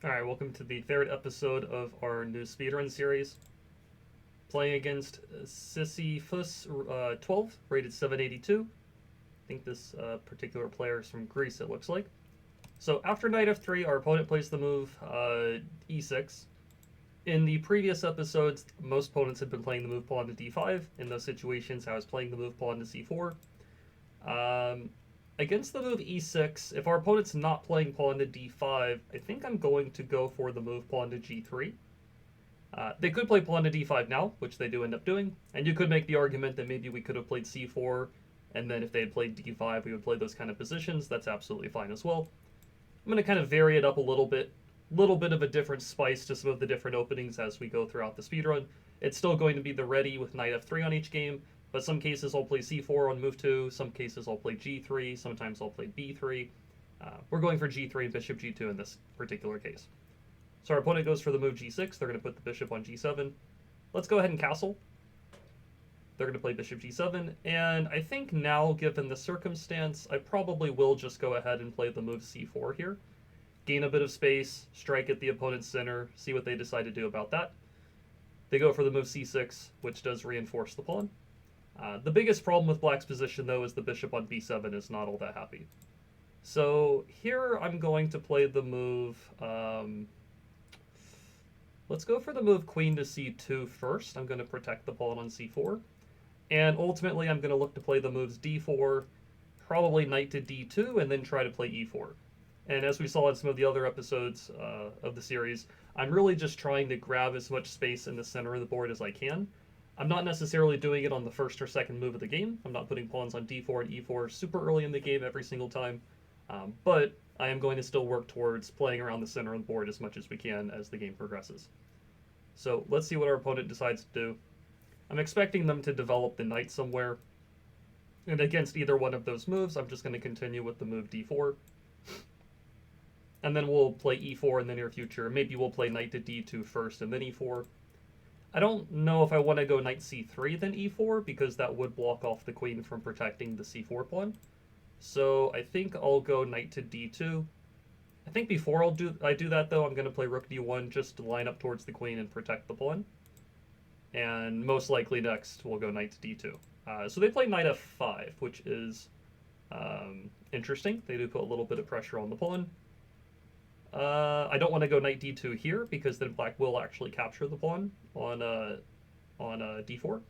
Alright, welcome to the third episode of our new speedrun series. Playing against Sisyphus 12, rated 782. I think this particular player is from Greece, it looks like. So after knight f3, our opponent plays the move e6. In the previous episodes, most opponents had been playing the move pawn to d5. In those situations, I was playing the move pawn to c4. Against the move e6, if our opponent's not playing pawn to d5, I think I'm going to go for the move pawn to g3. They could play pawn to d5 now, which they do end up doing, and you could make the argument that maybe we could have played c4, and then if they had played d5, we would play those kind of positions. That's absolutely fine as well. I'm going to kind of vary it up a little bit of a different spice to some of the different openings as we go throughout the speedrun. It's still going to be the ready with knight f3 on each game, but some cases I'll play c4 on move 2, some cases I'll play g3, sometimes I'll play b3. We're going for g3 and bishop g2 in this particular case. So our opponent goes for the move g6, they're going to put the bishop on g7. Let's go ahead and castle. They're going to play bishop g7, and I think now, given the circumstance, I probably will just go ahead and play the move c4 here. Gain a bit of space, strike at the opponent's center, see what they decide to do about that. They go for the move c6, which does reinforce the pawn. The biggest problem with black's position, though, is the bishop on b7 is not all that happy. So here I'm going to play the move... let's go for the move queen to c2 first. I'm going to protect the pawn on c4. And ultimately, I'm going to look to play the moves d4, probably knight to d2, and then try to play e4. And as we saw in some of the other episodes of the series, I'm really just trying to grab as much space in the center of the board as I can. I'm not necessarily doing it on the first or second move of the game. I'm not putting pawns on d4 and e4 super early in the game every single time. But I am going to still work towards playing around the center of the board as much as we can as the game progresses. So let's see what our opponent decides to do. I'm expecting them to develop the knight somewhere. And against either one of those moves, I'm just going to continue with the move d4. And then we'll play e4 in the near future. Maybe we'll play knight to d2 first and then e4. I don't know if I want to go knight c3 then e4, because that would block off the queen from protecting the c4 pawn. So I think I'll go knight to d2. I think before I do that, though, I'm going to play rook d1 just to line up towards the queen and protect the pawn. And most likely next, we'll go knight to d2. So they play knight f5, which is interesting. They do put a little bit of pressure on the pawn. I don't want to go knight d2 here, because then black will actually capture the pawn on d4.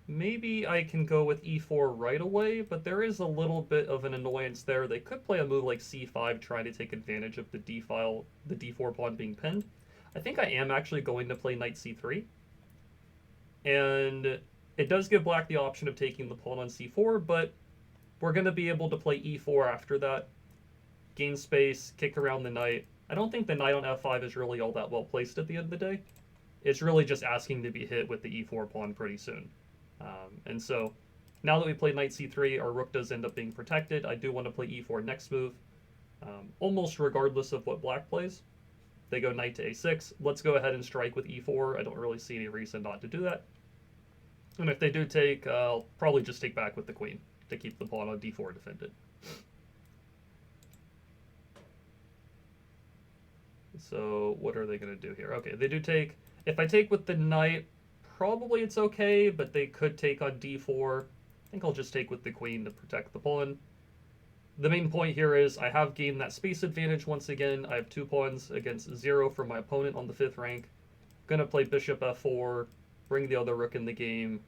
Maybe I can go with e4 right away, but there is a little bit of an annoyance there. They could play a move like c5, trying to take advantage of the d4 pawn being pinned. I think I am actually going to play knight c3. And it does give black the option of taking the pawn on c4, but we're going to be able to play e4 after that, gain space, kick around the knight. I don't think the knight on f5 is really all that well placed at the end of the day. It's really just asking to be hit with the e4 pawn pretty soon. And so, now that we played knight c3, our rook does end up being protected. I do want to play e4 next move, almost regardless of what black plays. They go knight to a6. Let's go ahead and strike with e4. I don't really see any reason not to do that. And if they do take, I'll probably just take back with the queen to keep the pawn on d4 defended. So what are they going to do here? Okay, they do take. If I take with the knight, probably it's okay, but they could take on d4. I think I'll just take with the queen to protect the pawn. The main point here is I have gained that space advantage once again. I have 2 pawns against 0 from my opponent on the 5th rank. I'm going to play bishop f4, bring the other rook in the game,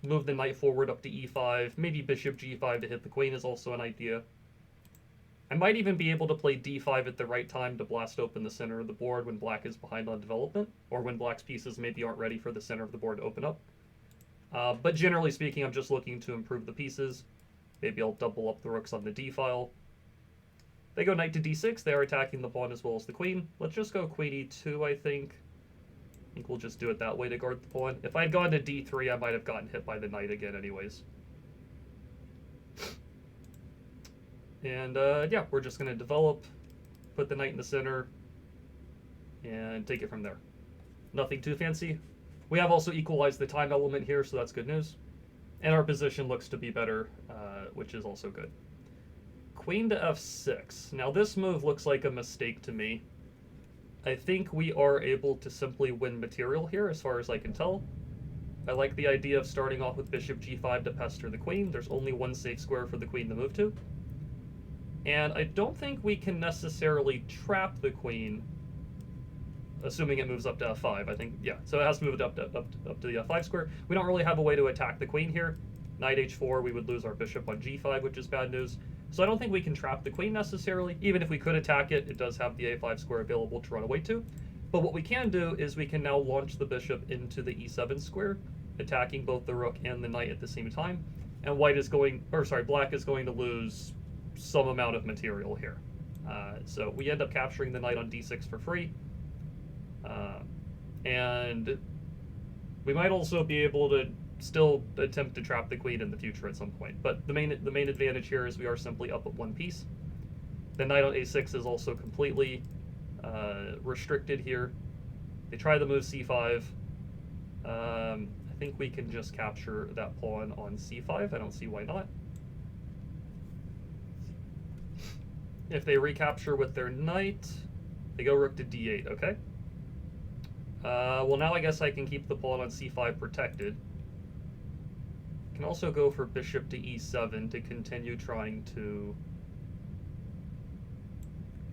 move the knight forward up to e5, maybe bishop g5 to hit the queen is also an idea. I might even be able to play d5 at the right time to blast open the center of the board when black is behind on development, or when black's pieces maybe aren't ready for the center of the board to open up. But generally speaking, I'm just looking to improve the pieces. Maybe I'll double up the rooks on the d-file. They go knight to d6, they are attacking the pawn as well as the queen. Let's just go queen e2, I think. I think we'll just do it that way to guard the pawn. If I had gone to d3, I might have gotten hit by the knight again anyways. And yeah, we're just going to develop, put the knight in the center, and take it from there. Nothing too fancy. We have also equalized the time element here, so that's good news. And our position looks to be better, which is also good. Queen to f6. Now this move looks like a mistake to me. I think we are able to simply win material here, as far as I can tell. I like the idea of starting off with bishop g5 to pester the queen. There's only one safe square for the queen to move to. And I don't think we can necessarily trap the queen, assuming it moves up to f5. I think, yeah, so it has to move it up to the f5 square. We don't really have a way to attack the queen here. Knight h4, we would lose our bishop on g5, which is bad news. So I don't think we can trap the queen necessarily. Even if we could attack it, it does have the a5 square available to run away to. But what we can do is we can now launch the bishop into the e7 square, attacking both the rook and the knight at the same time. And black is going to lose some amount of material here. So we end up capturing the knight on d6 for free. And we might also be able to still attempt to trap the queen in the future at some point. But the main advantage here is we are simply up at one piece. The knight on a6 is also completely restricted here. They try the move c5. I think we can just capture that pawn on c5. I don't see why not. If they recapture with their knight, they go rook to d8, okay? Well, now I guess I can keep the pawn on c5 protected. Can also go for bishop to e7 to continue trying to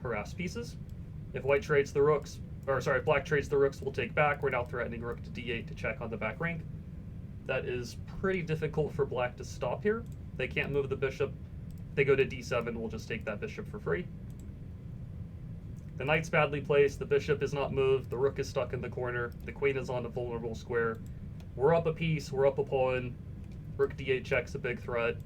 harass pieces. If white trades the rooks, if black trades the rooks, we'll take back. We're now threatening rook to d8 to check on the back rank. That is pretty difficult for black to stop here. They can't move the bishop. They go to d7, we'll just take that bishop for free. The knight's badly placed, the bishop is not moved, the rook is stuck in the corner, the queen is on a vulnerable square. We're up a piece, we're up a pawn. Rook d8 checks a big threat.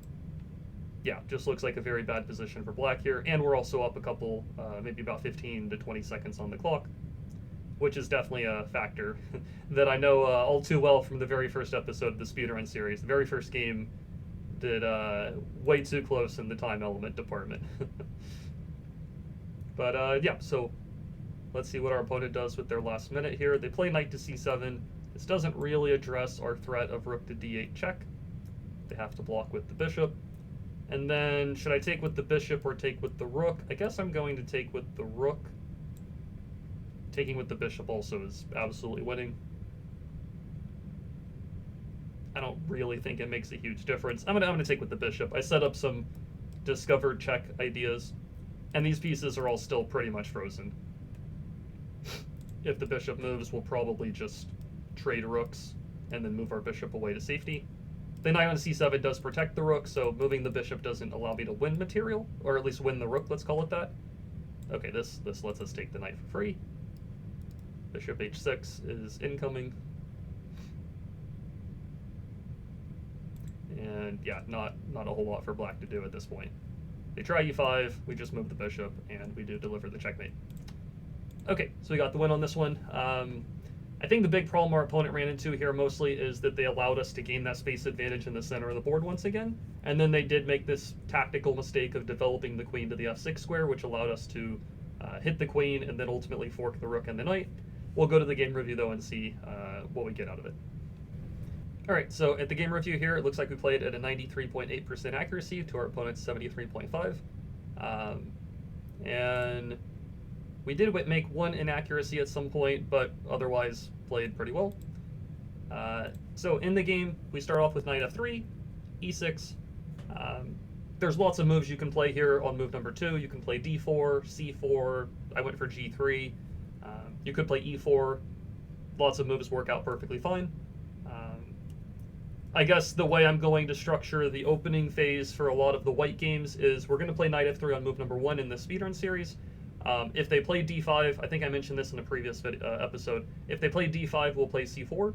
Yeah, just looks like a very bad position for black here. And we're also up a couple, maybe about 15 to 20 seconds on the clock, which is definitely a factor that I know all too well from the very first episode of the Speedrun series. The very first game did way too close in the time element department. But yeah, so let's see what our opponent does with their last minute here. They play knight to c7. This doesn't really address our threat of rook to d8 check. They have to block with the bishop. And then, should I take with the bishop or take with the rook? I guess I'm going to take with the rook. Taking with the bishop also is absolutely winning. I don't really think it makes a huge difference. I'm gonna take with the bishop. I set up some discovered check ideas, and these pieces are all still pretty much frozen. If the bishop moves, we'll probably just trade rooks and then move our bishop away to safety. The knight on c7 does protect the rook, so moving the bishop doesn't allow me to win material, or at least win the rook, let's call it that. Okay, this lets us take the knight for free. Bishop h6 is incoming. And yeah, not a whole lot for black to do at this point. They try e5, we just move the bishop, and we do deliver the checkmate. Okay, so we got the win on this one. I think the big problem our opponent ran into here mostly is that they allowed us to gain that space advantage in the center of the board once again, and then they did make this tactical mistake of developing the queen to the f6 square, which allowed us to hit the queen and then ultimately fork the rook and the knight. We'll go to the game review though and see what we get out of it. Alright, so at the game review here, it looks like we played at a 93.8% accuracy to our opponent's 73.5. And we did make one inaccuracy at some point, but otherwise played pretty well. So in the game, we start off with knight f3, e6. There's lots of moves you can play here on move number 2. You can play d4, c4. I went for g3. You could play e4. Lots of moves work out perfectly fine. I guess the way I'm going to structure the opening phase for a lot of the white games is we're going to play knight f3 on move number 1 in the speedrun series. If they play d5, I think I mentioned this in a previous episode, if they play d5, we'll play c4.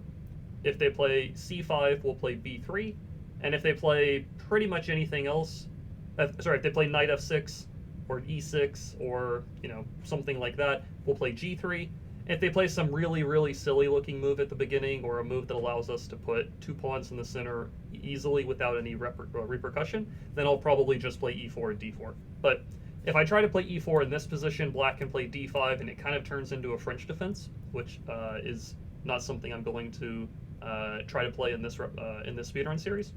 If they play c5, we'll play b3. And if they play pretty much anything else, if they play knight f6 or e6 or something like that, we'll play g3. If they play some really, really silly looking move at the beginning, or a move that allows us to put 2 pawns in the center easily without any repercussion, then I'll probably just play e4 and d4. But if I try to play e4 in this position, black can play d5, and it kind of turns into a French defense, which is not something I'm going to try to play in this speedrun series.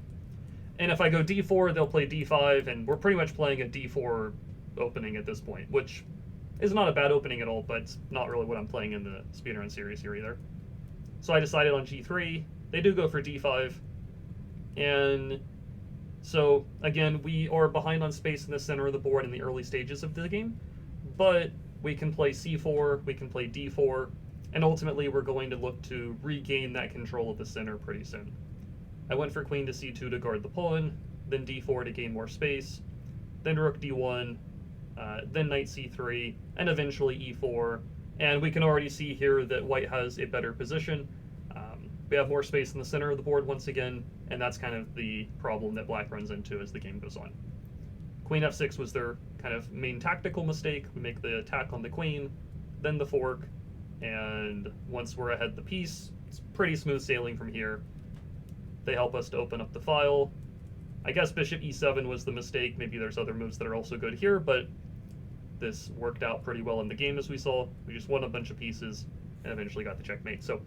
And if I go d4, they'll play d5, and we're pretty much playing a d4 opening at this point, which is not a bad opening at all, but it's not really what I'm playing in the Speedrun series here either. So I decided on g3. They do go for d5, and so again, we are behind on space in the center of the board in the early stages of the game, but we can play c4, we can play d4, and ultimately we're going to look to regain that control of the center pretty soon. I went for queen to c2 to guard the pawn, then d4 to gain more space, then rook d1, then knight c3, and eventually e4. And we can already see here that white has a better position. We have more space in the center of the board once again, and that's kind of the problem that black runs into as the game goes on. Queen f6 was their kind of main tactical mistake. We make the attack on the queen, then the fork, and once we're ahead the piece, it's pretty smooth sailing from here. They help us to open up the file. I guess bishop e7 was the mistake. Maybe there's other moves that are also good here, but this worked out pretty well in the game as we saw. We just won a bunch of pieces and eventually got the checkmate. So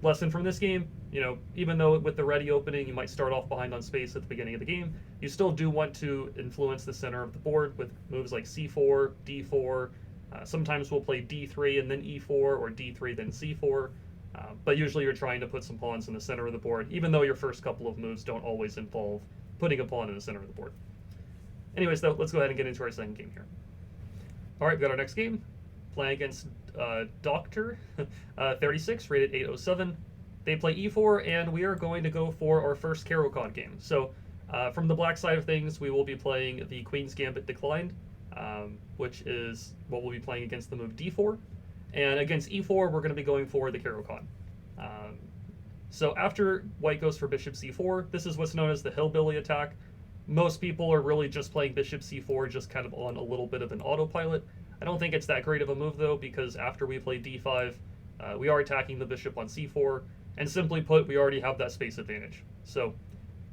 lesson from this game, you know, even though with the ready opening you might start off behind on space at the beginning of the game, you still do want to influence the center of the board with moves like c4, d4. Sometimes we'll play d3 and then e4, or d3 then c4. But usually you're trying to put some pawns in the center of the board, even though your first couple of moves don't always involve putting a pawn in the center of the board. Anyways, though, let's go ahead and get into our second game here. All right, we got our next game. Playing against Doctor 36, rated 807. They play e4, and we are going to go for our first caro-kann game. So from the black side of things, we will be playing the Queen's Gambit Declined, which is what we'll be playing against the move d4. And against e4, we're going to be going for the caro-kann. So after white goes for bishop c4, this is what's known as the hillbilly attack. Most people are really just playing bishop c4 just kind of on a little bit of an autopilot. I don't think it's that great of a move, though, because after we play d5, we are attacking the bishop on c4, and simply put, we already have that space advantage. So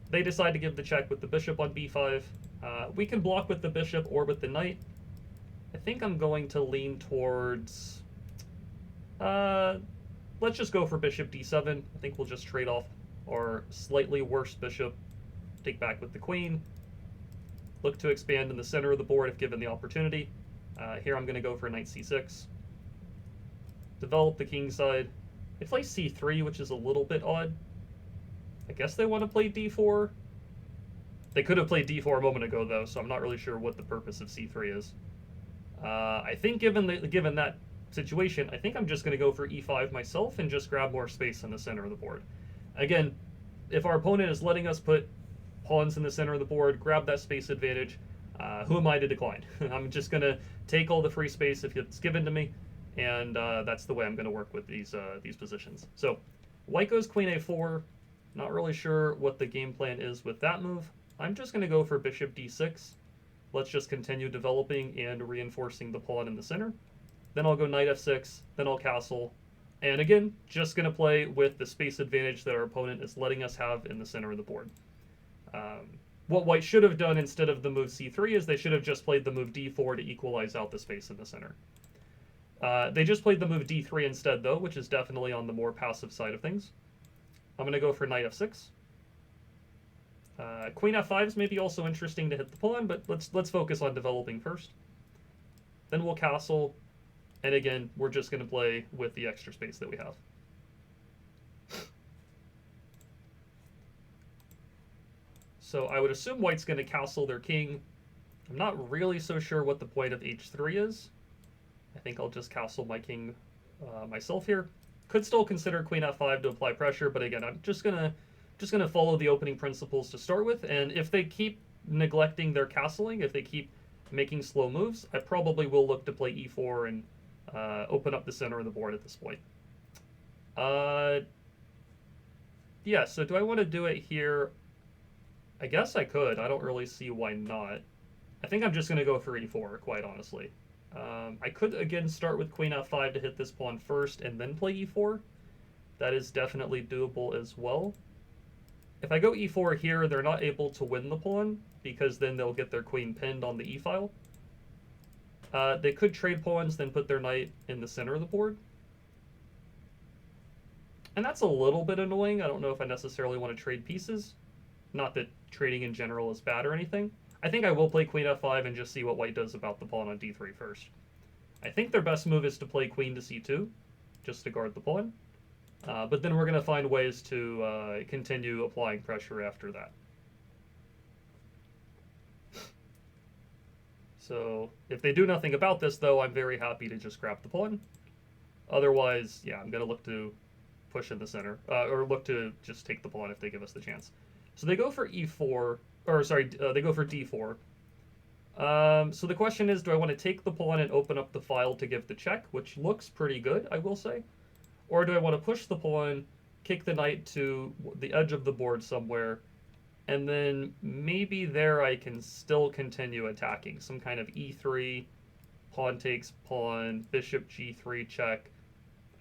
they decide to give the check with the bishop on b5. We can block with the bishop or with the knight. I think I'm going to lean towards... let's just go for bishop d7. I think we'll just trade off our slightly worse bishop, take back with the queen, look to expand in the center of the board if given the opportunity. Here I'm going to go for knight c6, develop the king side. They play c3, which is a little bit odd. I guess they want to play d4. They could have played d4 a moment ago, though, so I'm not really sure what the purpose of c3 is. I think given that situation, I think I'm just going to go for e5 myself and just grab more space in the center of the board. Again, if our opponent is letting us put pawns in the center of the board, grab that space advantage, who am I to decline? I'm just going to take all the free space if it's given to me, and that's the way I'm going to work with these positions. So white goes queen a4. Not really sure what the game plan is with that move. I'm just going to go for bishop d6. Let's just continue developing and reinforcing the pawn in the center. Then I'll go knight f6, then I'll castle, and again, just going to play with the space advantage that our opponent is letting us have in the center of the board. What white should have done instead of the move c3 is they should have just played the move d4 to equalize out the space in the center. They just played the move d3 instead, though, which is definitely on the more passive side of things. I'm going to go for knight f6. Queen f5 is maybe also interesting to hit the pawn, but let's focus on developing first. Then we'll castle, and again, we're just going to play with the extra space that we have. So I would assume white's going to castle their king. I'm not really so sure what the point of h3 is. I think I'll just castle my king myself here. Could still consider queen f5 to apply pressure, but again, I'm just gonna follow the opening principles to start with. And if they keep neglecting their castling, if they keep making slow moves, I probably will look to play e4 and open up the center of the board at this point. Yeah. So do I want to do it here? I guess I could. I don't really see why not. I think I'm just going to go for e4, quite honestly. I could, again, start with queen f5 to hit this pawn first and then play e4. That is definitely doable as well. If I go e4 here, they're not able to win the pawn, because then they'll get their queen pinned on the e-file. They could trade pawns, then put their knight in the center of the board. And that's a little bit annoying. I don't know if I necessarily want to trade pieces. Not that trading in general is bad or anything. I think I will play queen f5 and just see what white does about the pawn on d3 first. I think their best move is to play queen to c2, just to guard the pawn. But then we're going to find ways to continue applying pressure after that. So if they do nothing about this, though, I'm very happy to just grab the pawn. Otherwise, yeah, I'm going to look to push in the center, or look to just take the pawn if they give us the chance. So they go for e4, or sorry, they go for d4. So the question is, do I want to take the pawn and open up the file to give the check, which looks pretty good, I will say? Or do I want to push the pawn, kick the knight to the edge of the board somewhere, and then maybe there I can still continue attacking. Some kind of e3, pawn takes pawn, bishop g3 check.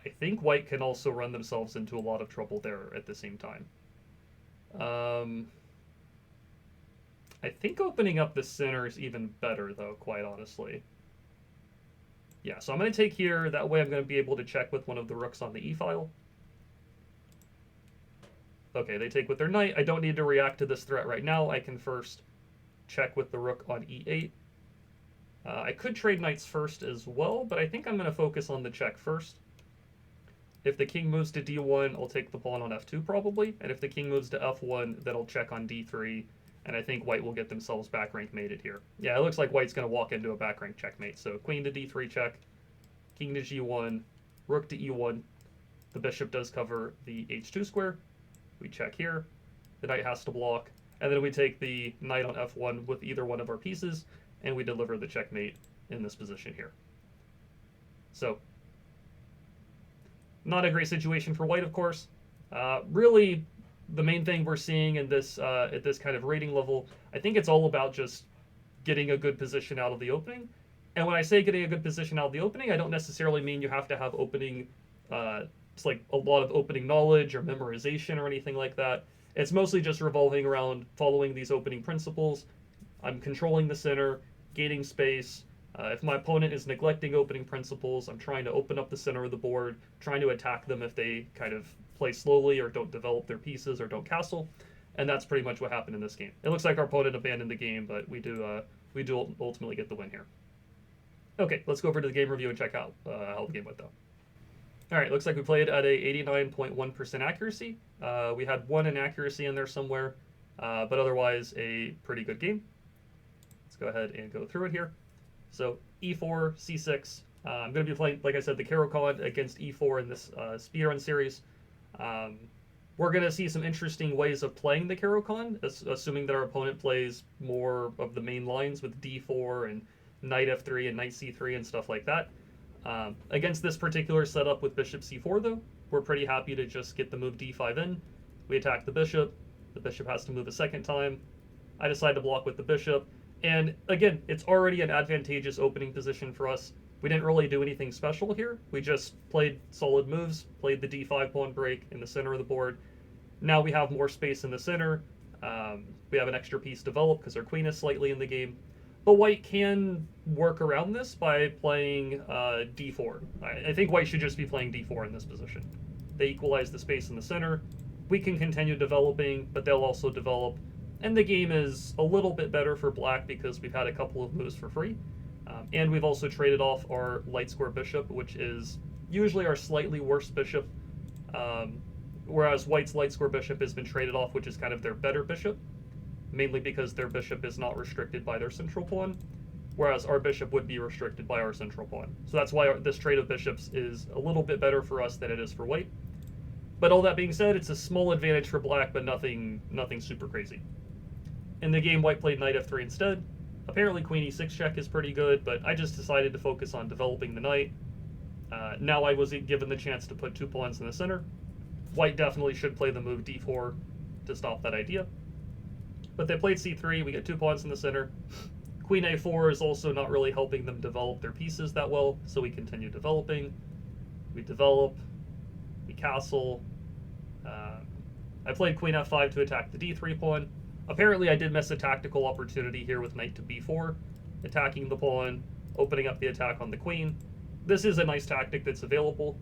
I think white can also run themselves into a lot of trouble there at the same time. I think opening up the center is even better, though, quite honestly. Yeah, so I'm going to take here. That way I'm going to be able to check with one of the rooks on the e-file. Okay, they take with their knight. I don't need to react to this threat right now. I can first check with the rook on e8. I could trade knights first as well, but I think I'm going to focus on the check first. If the king moves to d1, I'll take the pawn on f2 probably. And if the king moves to f1, then I'll check on d3. And I think white will get themselves back rank mated here. Yeah, it looks like white's going to walk into a back rank checkmate. So queen to d3 check, king to g1, rook to e1. The bishop does cover the h2 square. We check here. The knight has to block. And then we take the knight on f1 with either one of our pieces, and we deliver the checkmate in this position here. So, not a great situation for white, of course. Really, the main thing we're seeing in this at this kind of rating level, I think it's all about just getting a good position out of the opening. And when I say getting a good position out of the opening, I don't necessarily mean you have to have opening, it's like a lot of opening knowledge or memorization or anything like that. It's mostly just revolving around following these opening principles. I'm controlling the center, gating space. If my opponent is neglecting opening principles, I'm trying to open up the center of the board, trying to attack them if they kind of play slowly or don't develop their pieces or don't castle. And that's pretty much what happened in this game. It looks like our opponent abandoned the game, but we do ultimately get the win here. Okay, let's go over to the game review and check out how the game went, though. All right, looks like we played at a 89.1% accuracy. We had one inaccuracy in there somewhere, but otherwise a pretty good game. Let's go ahead and go through it here. So e4, c6. I'm going to be playing, like I said, the caro-kann against e4 in this speedrun series. We're going to see some interesting ways of playing the caro-kann, assuming that our opponent plays more of the main lines with d4 and knight f3 and knight c3 and stuff like that. Against this particular setup with bishop c4, though, we're pretty happy to just get the move d5 in. We attack the bishop. The bishop has to move a second time. I decide to block with the bishop. And again, it's already an advantageous opening position for us. We didn't really do anything special here. We just played solid moves, played the d5 pawn break in the center of the board. Now we have more space in the center. We have an extra piece developed because our queen is slightly in the game. But white can work around this by playing d4. I think white should just be playing d4 in this position. They equalize the space in the center. We can continue developing, but they'll also develop. And the game is a little bit better for black because we've had a couple of moves for free. And we've also traded off our light square bishop, which is usually our slightly worse bishop. Whereas white's light square bishop has been traded off, which is kind of their better bishop. Mainly because their bishop is not restricted by their central pawn, whereas our bishop would be restricted by our central pawn. So that's why this trade of bishops is a little bit better for us than it is for white. But all that being said, it's a small advantage for black, but nothing super crazy. In the game, white played knight f3 instead. Apparently queen e6 check is pretty good, but I just decided to focus on developing the knight. Now I was given the chance to put two pawns in the center. White definitely should play the move d4 to stop that idea. But they played c3, we get two pawns in the center. Queen a4 is also not really helping them develop their pieces that well, so we continue developing. We develop, we castle. I played queen f5 to attack the d3 pawn. Apparently I did miss a tactical opportunity here with knight to b4, attacking the pawn, opening up the attack on the queen. This is a nice tactic that's available.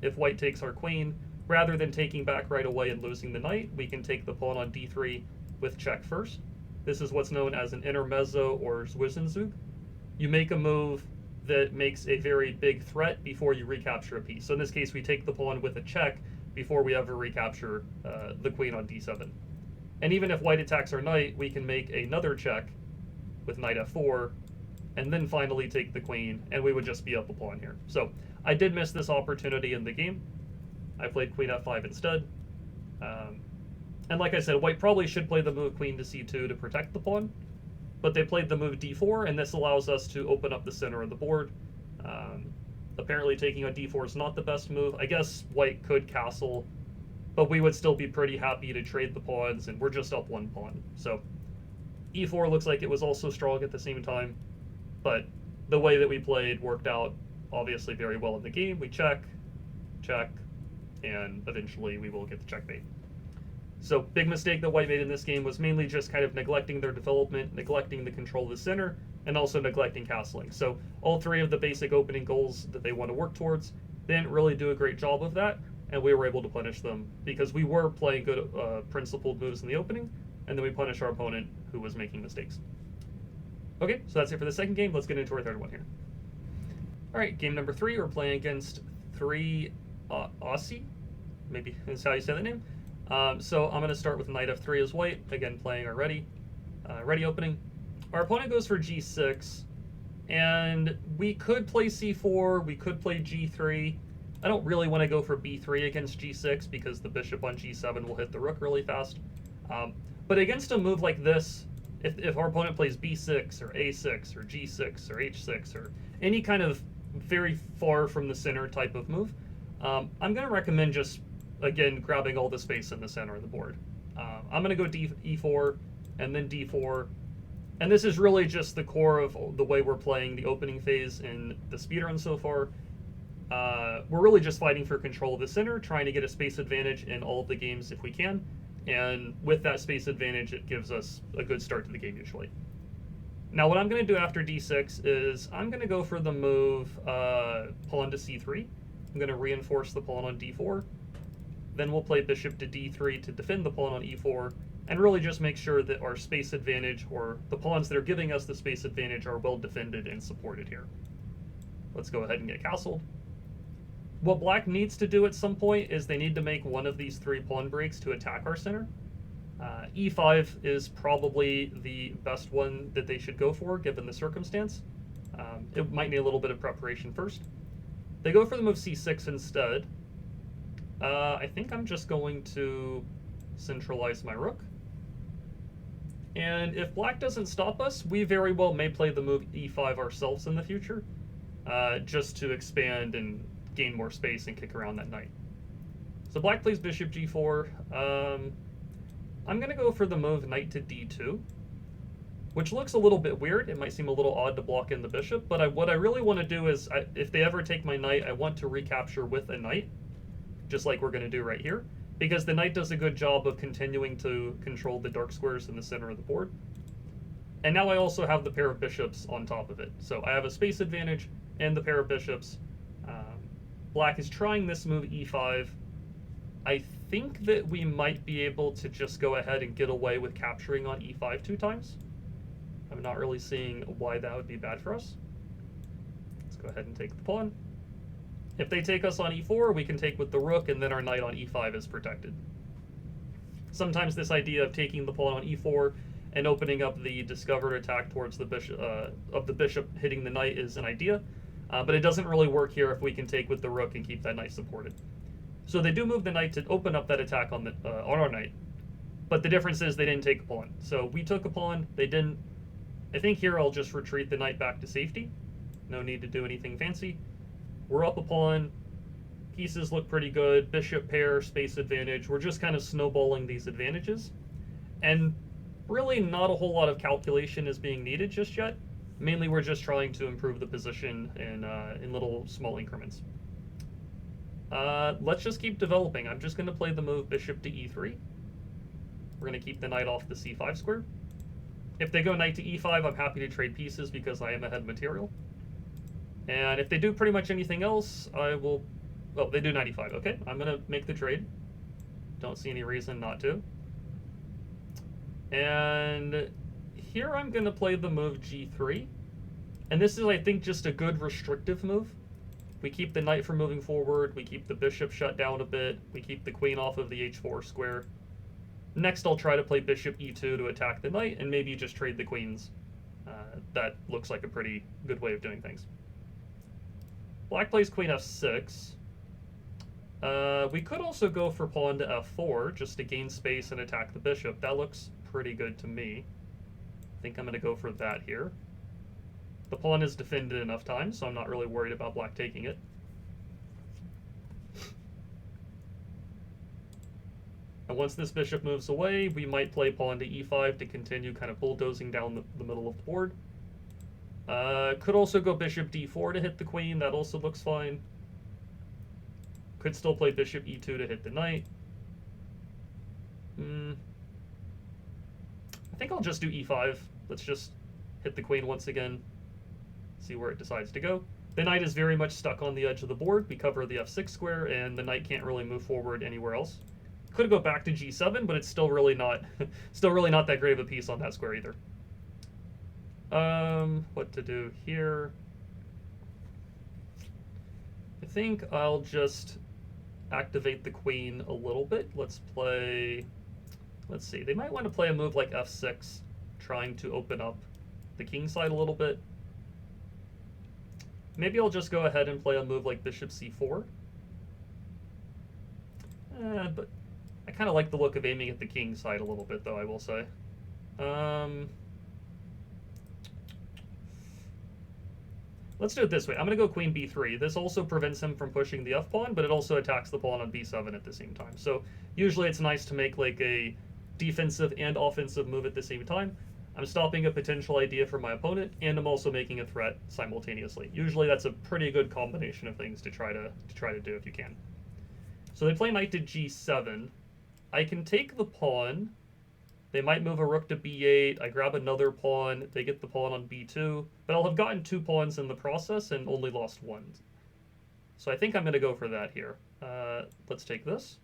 If white takes our queen, rather than taking back right away and losing the knight, we can take the pawn on d3, with check first. This is what's known as an intermezzo or Zwischenzug. You make a move that makes a very big threat before you recapture a piece. So in this case, we take the pawn with a check before we ever recapture the queen on d7. And even if white attacks our knight, we can make another check with knight f4, and then finally take the queen, and we would just be up a pawn here. So I did miss this opportunity in the game. I played queen f5 instead. And like I said, white probably should play the move queen to c2 to protect the pawn, but they played the move d4, and this allows us to open up the center of the board. Apparently taking on d4 is not the best move. I guess white could castle, but we would still be pretty happy to trade the pawns, and we're just up one pawn. So e4 looks like it was also strong at the same time, but the way that we played worked out obviously very well in the game. We check, check, and eventually we will get the checkmate. So big mistake that white made in this game was mainly just kind of neglecting their development, neglecting the control of the center, and also neglecting castling. So all three of the basic opening goals that they want to work towards, they didn't really do a great job of that, and we were able to punish them because we were playing good principled moves in the opening, and then we punished our opponent who was making mistakes. Okay, so that's it for the second game. Let's get into our third one here. All right, game number 3, we're playing against 3 Aussie, maybe that's how you say that name. So I'm going to start with knight f3 as white, again playing our ready opening. Our opponent goes for g6, and we could play c4, we could play g3. I don't really want to go for b3 against g6 because the bishop on g7 will hit the rook really fast. But against a move like this, if our opponent plays b6 or a6 or g6 or h6 or any kind of very far from the center type of move, I'm going to recommend just, again, grabbing all the space in the center of the board. I'm going to go e4 and then d4. And this is really just the core of the way we're playing the opening phase in the speedrun so far. We're really just fighting for control of the center, trying to get a space advantage in all of the games if we can. And with that space advantage, it gives us a good start to the game usually. Now what I'm going to do after d6 is I'm going to go for the move pawn to c3. I'm going to reinforce the pawn on d4. Then we'll play bishop to d3 to defend the pawn on e4, and really just make sure that our space advantage, or the pawns that are giving us the space advantage, are well defended and supported here. Let's go ahead and get castled. What black needs to do at some point is they need to make one of these 3 pawn breaks to attack our center. e5 is probably the best one that they should go for, given the circumstance. It might need a little bit of preparation first. They go for the move c6 instead. I think I'm just going to centralize my rook. And if black doesn't stop us, we very well may play the move e5 ourselves in the future, just to expand and gain more space and kick around that knight. So black plays bishop g4. I'm going to go for the move knight to d2, which looks a little bit weird. It might seem a little odd to block in the bishop, but what I really want to do is, if they ever take my knight, I want to recapture with a knight, just like we're going to do right here, because the knight does a good job of continuing to control the dark squares in the center of the board. And now I also have the pair of bishops on top of it. So I have a space advantage and the pair of bishops. Black is trying this move e5. I think that we might be able to just go ahead and get away with capturing on e5 2 times. I'm not really seeing why that would be bad for us. Let's go ahead and take the pawn. If they take us on e4, we can take with the rook, and then our knight on e5 is protected. Sometimes this idea of taking the pawn on e4 and opening up the discovered attack towards the bishop hitting the knight is an idea, but it doesn't really work here if we can take with the rook and keep that knight supported. So they do move the knight to open up that attack on our knight, but the difference is they didn't take a pawn. So we took a pawn, they didn't. I think here I'll just retreat the knight back to safety. No need to do anything fancy. We're up a pawn, pieces look pretty good, bishop pair, space advantage. We're just kind of snowballing these advantages. And really not a whole lot of calculation is being needed just yet. Mainly we're just trying to improve the position in little small increments. Let's just keep developing. I'm just going to play the move bishop to e3. We're going to keep the knight off the c5 square. If they go knight to e5, I'm happy to trade pieces because I am ahead material. And if they do pretty much anything else, I will... Oh, they do knight e5. Okay, I'm going to make the trade. Don't see any reason not to. And here I'm going to play the move g3. And this is, I think, just a good restrictive move. We keep the knight from moving forward, we keep the bishop shut down a bit, we keep the queen off of the h4 square. Next I'll try to play bishop e2 to attack the knight, and maybe just trade the queens. That looks like a pretty good way of doing things. Black plays queen f6. We could also go for pawn to f4, just to gain space and attack the bishop. That looks pretty good to me. I think I'm going to go for that here. The pawn is defended enough times, so I'm not really worried about black taking it. And once this bishop moves away, we might play pawn to e5 to continue kind of bulldozing down the middle of the board. Could also go bishop d4 to hit the queen. That also looks fine. Could still play bishop e2 to hit the knight. I think I'll just do e5. Let's just hit the queen once again. See where it decides to go. The knight is very much stuck on the edge of the board. We cover the f6 square, and the knight can't really move forward anywhere else. Could go back to g7, but it's still really not that great of a piece on that square either. What to do here? I think I'll just activate the queen a little bit. Let's see, they might want to play a move like f6, trying to open up the king side a little bit. Maybe I'll just go ahead and play a move like bishop c4. But I kind of like the look of aiming at the king side a little bit, though, I will say. Let's do it this way. I'm going to go queen b3. This also prevents him from pushing the f-pawn, but it also attacks the pawn on b7 at the same time. So usually it's nice to make like a defensive and offensive move at the same time. I'm stopping a potential idea for my opponent, and I'm also making a threat simultaneously. Usually that's a pretty good combination of things to try to do if you can. So they play knight to g7. I can take the pawn. They might move a rook to b8. I grab another pawn. They get the pawn on b2. But I'll have gotten 2 pawns in the process and only lost 1. So I think I'm going to go for that here. Let's take this.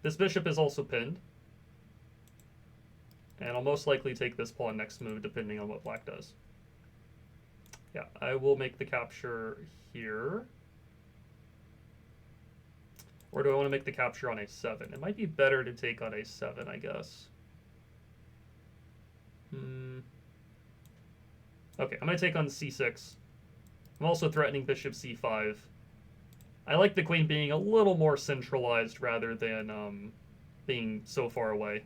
This bishop is also pinned. And I'll most likely take this pawn next move, depending on what black does. Yeah, I will make the capture here. Or do I want to make the capture on a7? It might be better to take on a7, I guess. Okay, I'm going to take on c6. I'm also threatening bishop c5. I like the queen being a little more centralized rather than being so far away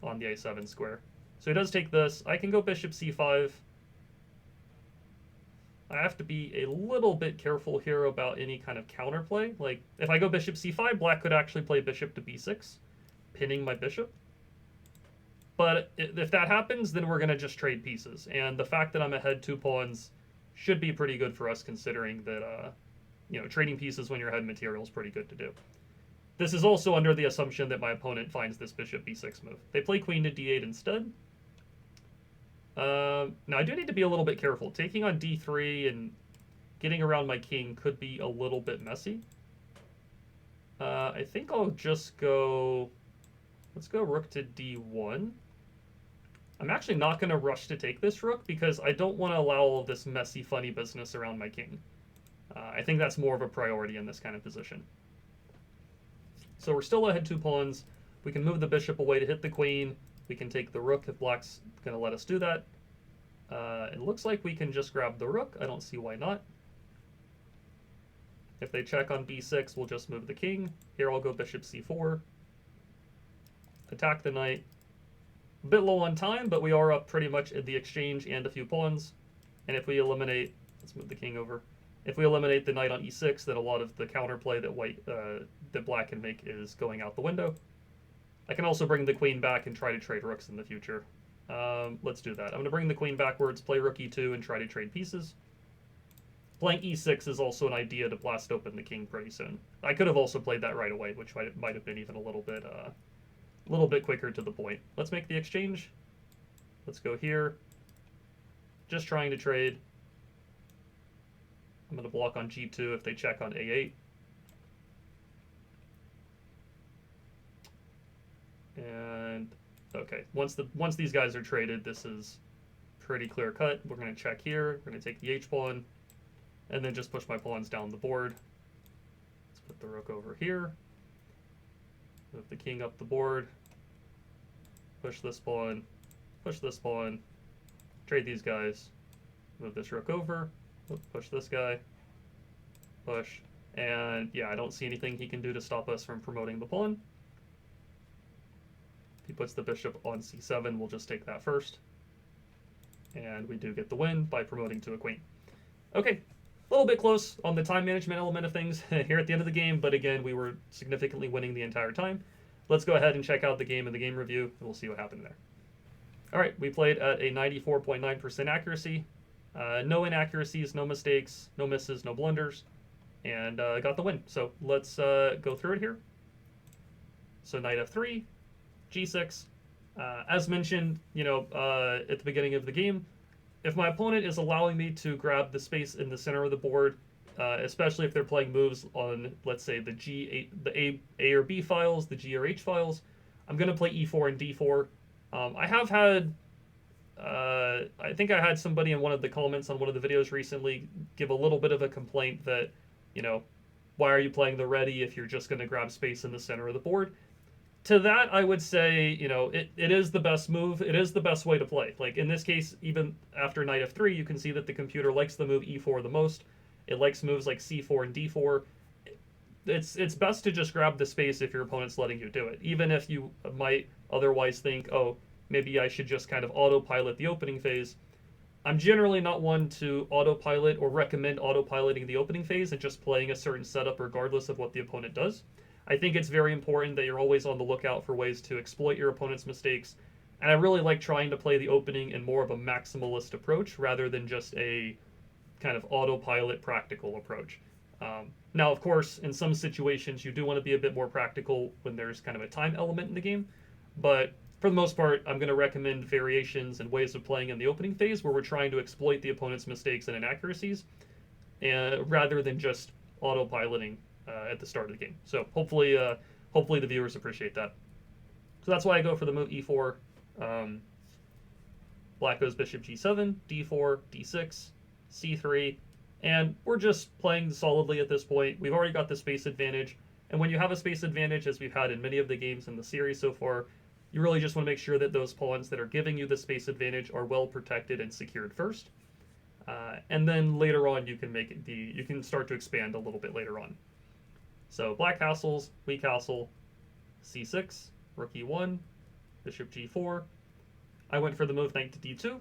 on the a7 square. So he does take this. I can go bishop c5. I have to be a little bit careful here about any kind of counterplay. Like, if I go bishop c5, black could actually play bishop to b6, pinning my bishop. But if that happens, then we're going to just trade pieces. And the fact that I'm ahead 2 pawns should be pretty good for us, considering that, trading pieces when you're ahead material is pretty good to do. This is also under the assumption that my opponent finds this bishop b6 move. They play queen to d8 instead. Now, I do need to be a little bit careful. Taking on d3 and getting around my king could be a little bit messy. I think I'll just go... Let's go rook to d1. I'm actually not going to rush to take this rook because I don't want to allow all this messy, funny business around my king. I think that's more of a priority in this kind of position. So we're still ahead 2 pawns. We can move the bishop away to hit the queen. We can take the rook if black's going to let us do that. It looks like we can just grab the rook. I don't see why not. If they check on b6, we'll just move the king. Here I'll go bishop c4. Attack the knight. A bit low on time, but we are up pretty much at the exchange and a few pawns. And if we eliminate... Let's move the king over. If we eliminate the knight on e6, then a lot of the counterplay that black can make is going out the window. I can also bring the queen back and try to trade rooks in the future. Let's do that. I'm going to bring the queen backwards, play rook e2, and try to trade pieces. Playing e6 is also an idea to blast open the king pretty soon. I could have also played that right away, which might have been even a little bit quicker to the point. Let's make the exchange. Let's go here. Just trying to trade. I'm going to block on g2 if they check on a8. And Okay, once these guys are traded, this is pretty clear cut. We're going to check here. We're going to take the H pawn, and then just push my pawns down the board. Let's put the rook over here. Move the king up the board. Push this pawn. Push this pawn. Trade these guys. Move this rook over. Push this guy. Push. And yeah, I don't see anything he can do to stop us from promoting the pawn. If he puts the bishop on c7, we'll just take that first. And we do get the win by promoting to a queen. Okay, a little bit close on the time management element of things here at the end of the game, but again, we were significantly winning the entire time. Let's go ahead and check out the game and the game review, and we'll see what happened there. All right, we played at a 94.9% accuracy. No inaccuracies, no mistakes, no misses, no blunders, and got the win. So let's go through it here. So knight f3, g6. As mentioned, at the beginning of the game, if my opponent is allowing me to grab the space in the center of the board, especially if they're playing moves on, let's say, the A or B files, the G or H files, I'm going to play e4 and d4. I have had, I think I had somebody in one of the comments on one of the videos recently give a little bit of a complaint that, why are you playing the ready if you're just going to grab space in the center of the board? To that, I would say, it is the best move. It is the best way to play. Like in this case, even after knight f3, you can see that the computer likes the move e4 the most. It likes moves like c4 and d4. It's best to just grab the space if your opponent's letting you do it, even if you might otherwise think, oh, maybe I should just kind of autopilot the opening phase. I'm generally not one to autopilot or recommend autopiloting the opening phase and just playing a certain setup regardless of what the opponent does. I think it's very important that you're always on the lookout for ways to exploit your opponent's mistakes, and I really like trying to play the opening in more of a maximalist approach rather than just a kind of autopilot practical approach. Now, of course, in some situations you do want to be a bit more practical when there's kind of a time element in the game, but for the most part, I'm going to recommend variations and ways of playing in the opening phase where we're trying to exploit the opponent's mistakes and inaccuracies, rather than just autopiloting at the start of the game. So hopefully the viewers appreciate that. So that's why I go for the move e4. Black goes bishop g7, d4, d6, c3, and we're just playing solidly at this point. We've already got the space advantage, and when you have a space advantage, as we've had in many of the games in the series so far, you really just want to make sure that those pawns that are giving you the space advantage are well protected and secured first. And then later on you can start to expand a little bit later on. So black castles, we castle, c6, rook e1, bishop g4. I went for the move knight to d2,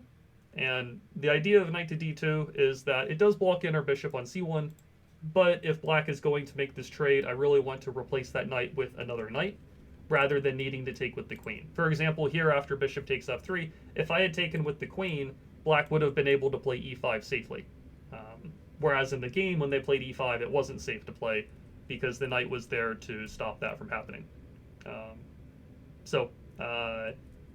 and the idea of knight to d2 is that it does block in our bishop on c1, but if black is going to make this trade, I really want to replace that knight with another knight, rather than needing to take with the queen. For example, here after bishop takes f3, if I had taken with the queen, black would have been able to play e5 safely. Whereas in the game, when they played e5, it wasn't safe to play, because the knight was there to stop that from happening.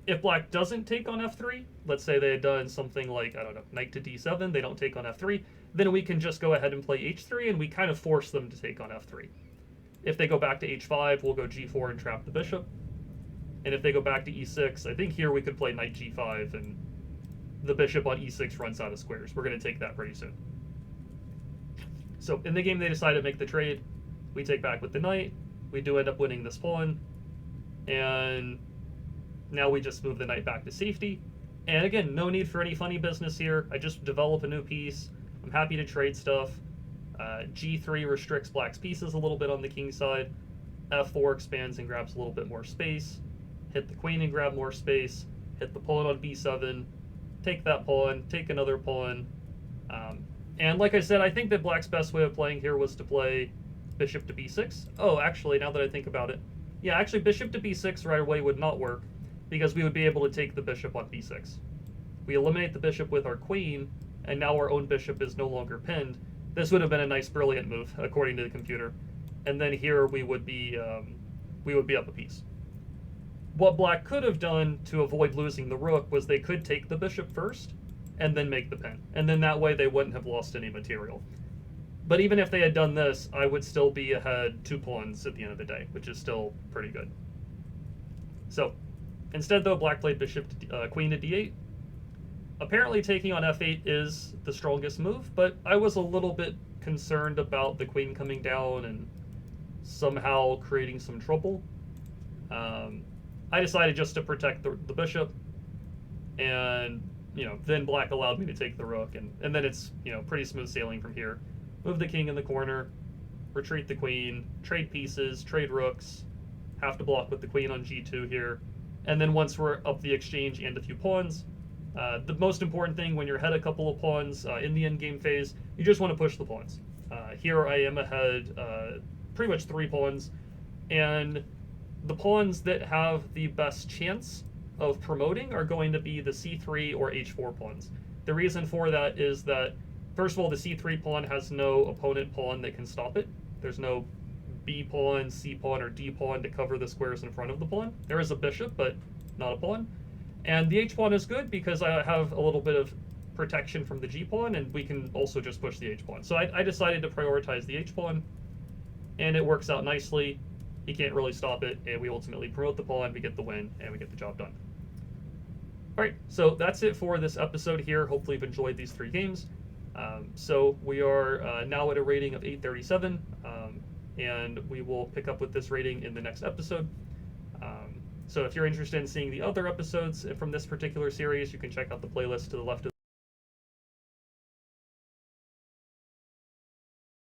If black doesn't take on f3, let's say they had done something like, I don't know, knight to d7, they don't take on f3, then we can just go ahead and play h3, and we kind of force them to take on f3. If they go back to h5, we'll go g4 and trap the bishop. And if they go back to e6, I think here we could play knight g5, and the bishop on e6 runs out of squares. We're going to take that pretty soon. So in the game, they decide to make the trade. We take back with the knight. We do end up winning this pawn. And now we just move the knight back to safety. And again, no need for any funny business here. I just develop a new piece. I'm happy to trade stuff. G3 restricts black's pieces a little bit on the king side. F4 expands and grabs a little bit more space. Hit the queen and grab more space. Hit the pawn on b7. Take that pawn. Take another pawn. And like I said, I think that black's best way of playing here was to play bishop to b6. Oh, actually, now that I think about it, yeah, actually bishop to b6 right away would not work, because we would be able to take the bishop on b6. We eliminate the bishop with our queen, and now our own bishop is no longer pinned. This would have been a nice, brilliant move, according to the computer. And then here we would be up a piece. What black could have done to avoid losing the rook was they could take the bishop first, and then make the pin. And then that way they wouldn't have lost any material. But even if they had done this, I would still be ahead 2 pawns at the end of the day, which is still pretty good. So, Instead, though, black played bishop to queen to d8. Apparently, taking on f8 is the strongest move, but I was a little bit concerned about the queen coming down and somehow creating some trouble. I decided just to protect the bishop, and then black allowed me to take the rook, and then it's pretty smooth sailing from here. Move the king in the corner, retreat the queen, trade pieces, trade rooks, have to block with the queen on g2 here, and then once we're up the exchange and a few pawns, the most important thing when you're ahead a couple of pawns in the endgame phase, you just want to push the pawns. Here I am ahead pretty much 3 pawns, and the pawns that have the best chance of promoting are going to be the c3 or h4 pawns. The reason for that is that, first of all, the c3 pawn has no opponent pawn that can stop it. There's no b pawn, c pawn, or d pawn to cover the squares in front of the pawn. There is a bishop, but not a pawn. And the h pawn is good because I have a little bit of protection from the g pawn, and we can also just push the h pawn. So I decided to prioritize the h pawn, and it works out nicely. He can't really stop it, and we ultimately promote the pawn, we get the win, and we get the job done. Alright, so that's it for this episode here. Hopefully you've enjoyed these 3 games. So we are now at a rating of 837, and we will pick up with this rating in the next episode. So if you're interested in seeing the other episodes from this particular series, you can check out the playlist to the left of